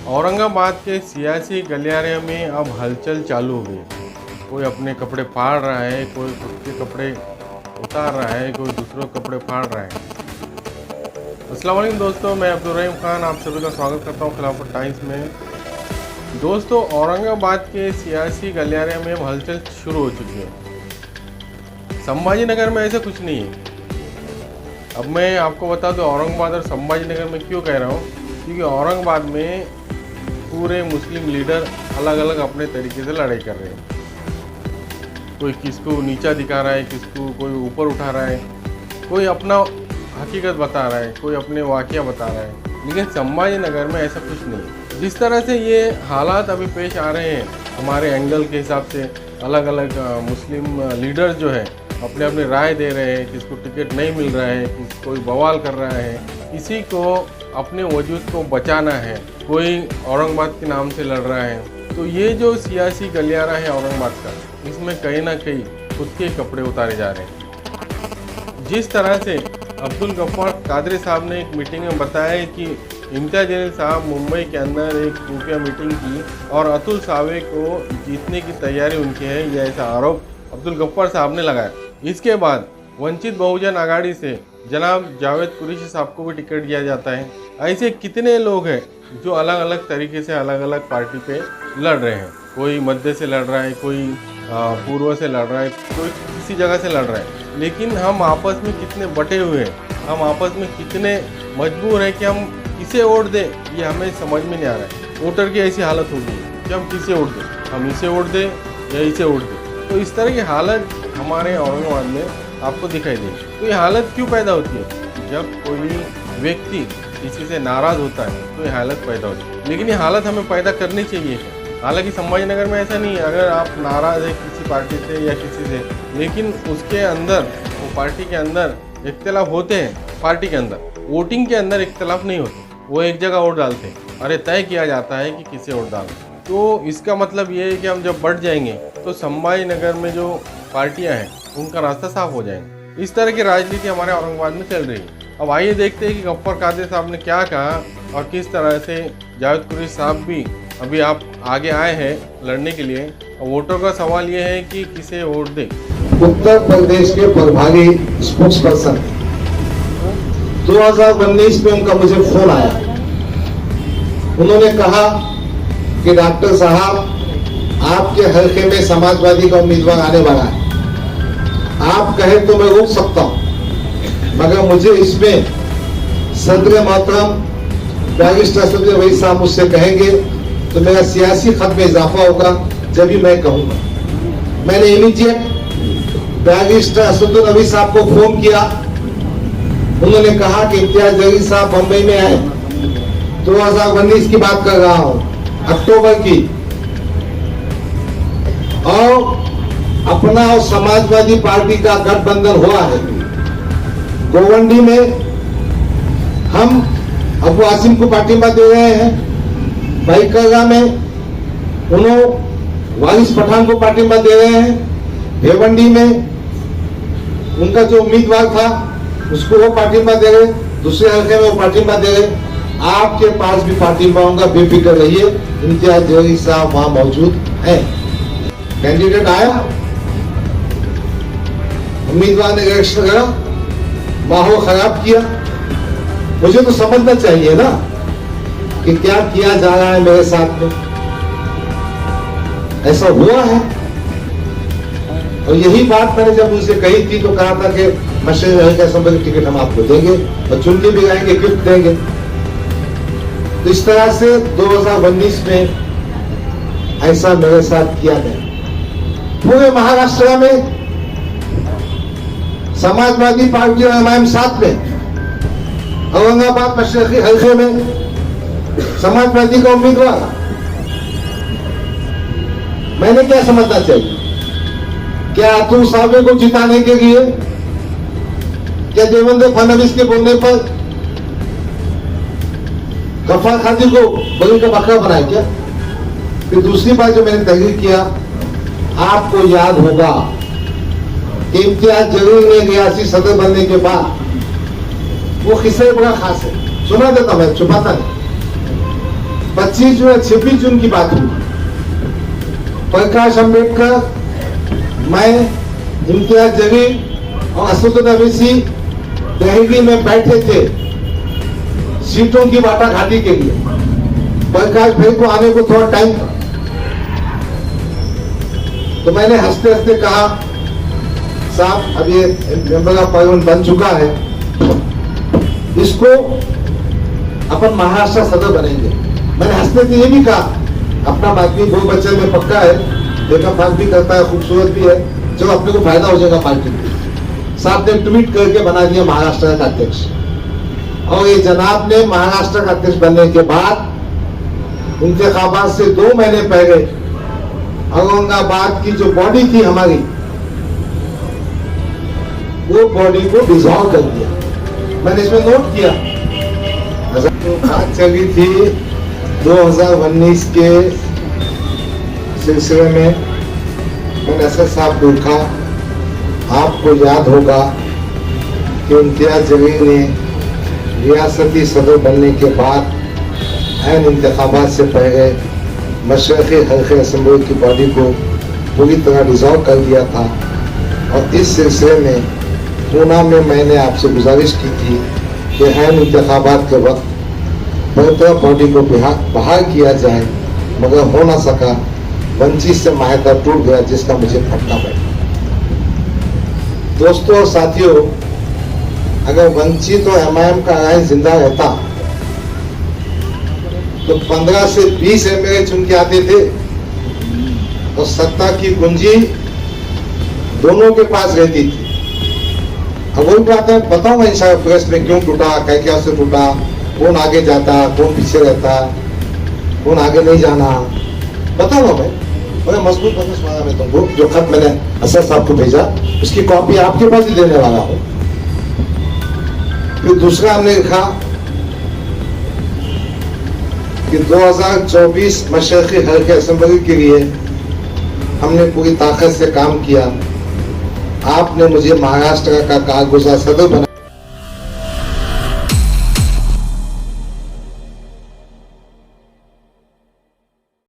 औरंगाबाद के सियासी गलियारे में अब हलचल चालू हो गई। कोई अपने कपड़े फाड़ रहा है, कोई खुद के कपड़े उतार रहा है, कोई दूसरों के कपड़े फाड़ रहा है। अस्सलाम वालेकुम दोस्तों, मैं अब्दुल रहीम खान आप सभी का स्वागत करता हूँ खिलाफत टाइम्स में। दोस्तों, औरंगाबाद के सियासी गलियारे में अब हलचल शुरू हो चुकी है। संभाजी नगर में ऐसा कुछ नहीं है। अब मैं आपको बता दूं औरंगाबाद और संभाजी नगर में क्यों कह रहा हूँ, क्योंकि औरंगाबाद में पूरे मुस्लिम लीडर अलग अलग अपने तरीके से लड़ाई कर रहे हैं। कोई किसको नीचा दिखा रहा है, किसको कोई ऊपर उठा रहा है, कोई अपना हकीकत बता रहा है, कोई अपने वाक़या बता रहा है। लेकिन संभाजी नगर में ऐसा कुछ नहीं है। जिस तरह से ये हालात अभी पेश आ रहे हैं, हमारे एंगल के हिसाब से अलग अलग मुस्लिम लीडर जो है अपने अपने राय दे रहे हैं, किसको टिकट नहीं मिल रहा है, कोई बवाल कर रहा है, किसी को अपने वजूद को बचाना है, कोई औरंगाबाद के नाम से लड़ रहा है। तो ये जो सियासी गलियारा है औरंगाबाद का, इसमें कहीं ना कहीं खुद के कपड़े उतारे जा रहे हैं। जिस तरह से अब्दुल गफ्फार कादरी साहब ने एक मीटिंग में बताया कि इम्तियाज जलील साहब मुंबई के अंदर एक खुफिया मीटिंग की और अतुल सावे को जीतने की तैयारी उनकी है, यह ऐसा आरोप अब्दुल गफ्फार साहब ने लगाया। इसके बाद वंचित बहुजन आघाड़ी से जनाब जावेद कुरैशी साहब को भी टिकट दिया जाता है। ऐसे कितने लोग हैं जो अलग अलग तरीके से अलग अलग पार्टी पे लड़ रहे हैं। कोई मध्य से लड़ रहा है, कोई पूर्व से लड़ रहा है, कोई किसी जगह से लड़ रहा है। लेकिन हम आपस में कितने बटे हुए हैं, हम आपस में कितने मजबूर हैं कि हम किसे वोट दें, ये हमें समझ में नहीं आ रहा है। वोटर की ऐसी हालत हो गई है कि हम किसे वोट दें, हम इसे वोट दें या इसे वोट दें। तो इस तरह की हालत हमारे औरंगाबाद में आपको दिखाई देगी। तो ये हालत क्यों पैदा होती है? जब कोई व्यक्ति किसी से नाराज़ होता है तो ये हालत पैदा होती है। लेकिन ये हालत हमें पैदा करनी चाहिए। हालांकि संभाजी नगर में ऐसा नहीं है। अगर आप नाराज़ है किसी पार्टी से या किसी से, लेकिन उसके अंदर वो पार्टी के अंदर इख्तिलाफ होते हैं, पार्टी के अंदर वोटिंग के अंदर इख्तिलाफ नहीं होते, वो एक जगह वोट डालते हैं। अरे तय किया जाता है कि किसे वोट डालना। तो इसका मतलब ये है कि हम जब बढ़ जाएंगे तो संभाजी नगर में जो पार्टियां हैं उनका रास्ता साफ हो जाएगा। इस तरह की राजनीति हमारे औरंगाबाद में चल रही है। अब आइए देखते हैं कि गफ्फार कादरी साहब ने क्या कहा और किस तरह से जावेद कुरैशी साहब भी अभी आप आगे आए हैं लड़ने के लिए। और वोटरों का सवाल ये है कि किसे वोट दें। उत्तर प्रदेश के प्रभारी स्पोक्स पर्सन 2019 में उनका मुझे फोन आया। उन्होंने कहा कि डॉक्टर साहब, आपके हल्के में समाजवादी का उम्मीदवार आने वाला है, आप कहे तो मैं रोक सकता हूं, मगर मुझे इसमें सदर मोहतरम बैरिस्टर असद रईस साहब मुझसे कहेंगे तो मेरा सियासी खत में इजाफा होगा, जब भी मैं कहूंगा। मैंने इमीडिएट बैरिस्टर असद रईस साहब को फोन किया। उन्होंने कहा कि इम्तियाज जलील साहब बंबई में आए, 2019 की बात कर रहा हूं, अक्टूबर की, और अपना और समाजवादी पार्टी का गठबंधन हुआ है। गोवंडी में हम अबू आसिम को पार्टियां दे रहे हैं, भाईकरगा में उन्होंने वारिस पठान को पार्टियां दे रहे हैं, भेवंडी में उनका जो उम्मीदवार था उसको वो पार्टियां दे रहे, दूसरे हल्के में वो पार्टियां दे रहे। आपके पास भी पार्टियां होंगे, बेफिक्र रहिए, इम्तियाज जलील साहब वहां मौजूद है। कैंडिडेट आया, उम्मीदवार ने इलेक्शन करा, माहौल खराब किया। मुझे तो समझना चाहिए ना कि क्या किया जा रहा है मेरे साथ में। ऐसा हुआ है और यही बात मैंने जब उनसे कही थी तो कहा था कि मशरक़ी असेंबली की टिकट हम आपको देंगे और चुन के भी आएंगे, गिफ्ट देंगे। तो इस तरह से 2019 में ऐसा मेरे साथ किया गया। पूरे महाराष्ट्र में समाजवादी पार्टी और एमआईएम साथ में, औरंगाबाद मशरक़ी हल्के में समाजवादी का उम्मीदवार। मैंने क्या समझना चाहिए? क्या अतुल सावे को जिताने के लिए, क्या देवेंद्र फडणवीस के बोलने पर गफ्फार कादरी को बलि का बकरा बनाया क्या? फिर दूसरी बात जो मैंने तहरीर किया, आपको याद होगा इम्तियाज जलील ने रियासी सदर बनने के बाद वो किस्सा बड़ा खास है, सुना देता मैं, छुपाता नहीं। 25 जून 26 जून की बात हुई। प्रकाश अंबेडकर, मैं, इम्तियाज जलील और असदुद्दीन अवैसी दिल्ली में बैठे थे सीटों की बाटाघाटी के लिए। प्रकाश भाई को आने को थोड़ा टाइम था, तो मैंने हंसते हंसते कहा, साहब अब ये मेंबर ऑफ पार्लियामेंट बन चुका है, इसको अपन महाराष्ट्र सदर बनेंगे। मैंने हंसते थे ये भी कहा, अपना आदमी 2 बच्चे में पक्का है, देखा फाक भी करता है, खूबसूरत भी है, चलो अपने को फायदा हो जाएगा पार्टी को। साहब ने ट्वीट करके बना दिया महाराष्ट्र का अध्यक्ष। और ये जनाब ने महाराष्ट्र का अध्यक्ष बनने के बाद इंतखाबात से 2 महीने पहले औरंगाबाद की जो बॉडी थी हमारी, वो बॉडी को डिसॉल्व कर दिया। मैंने इसमें नोट किया, बात चली थी 2019 के सिलसिले में। मैंने असद साहब को लिखा, आपको याद होगा कि इम्तियाज जलील ने रियासती सदर बनने के बाद ऐन इंतखाबात से पहले मशरक़ी हल्के असेंबली की बॉडी को पूरी तरह डिसॉल्व कर दिया था। और इस सिलसिले में पूना में मैंने आपसे गुजारिश की थी कि ऐन इंतखाबात के वक्त बेहतर बॉडी को बहाल किया जाए, मगर हो ना सका। वंचित से माहिदा टूट गया, जिसका मुझे फटका बैठा। दोस्तों और साथियों, अगर वंचित और एमआईएम का अलायंस जिंदा रहता तो 15 से 20 एमएलए चुन के आते थे और सत्ता की कुंजी दोनों के पास रहती थी। अब वही बात है, बताऊंगा इंशाल्लाह प्रेस में क्यों टूटा, क्या से टूटा, कौन आगे जाता, कौन पीछे रहता, कौन आगे नहीं जाना, बताऊंगा मैं। बड़ा मजबूत बंदिश मांगा मैं तुमको। जो खत मैंने असद साहब को भेजा, उसकी कॉपी आपके पास ही देने वाला हूं। फिर दूसरा हमने लिखा कि 2024 मशरक़ी हल्के असेंबली के लिए हमने पूरी ताकत से काम किया। आपने मुझे महाराष्ट्र का कारगुजार सदर बना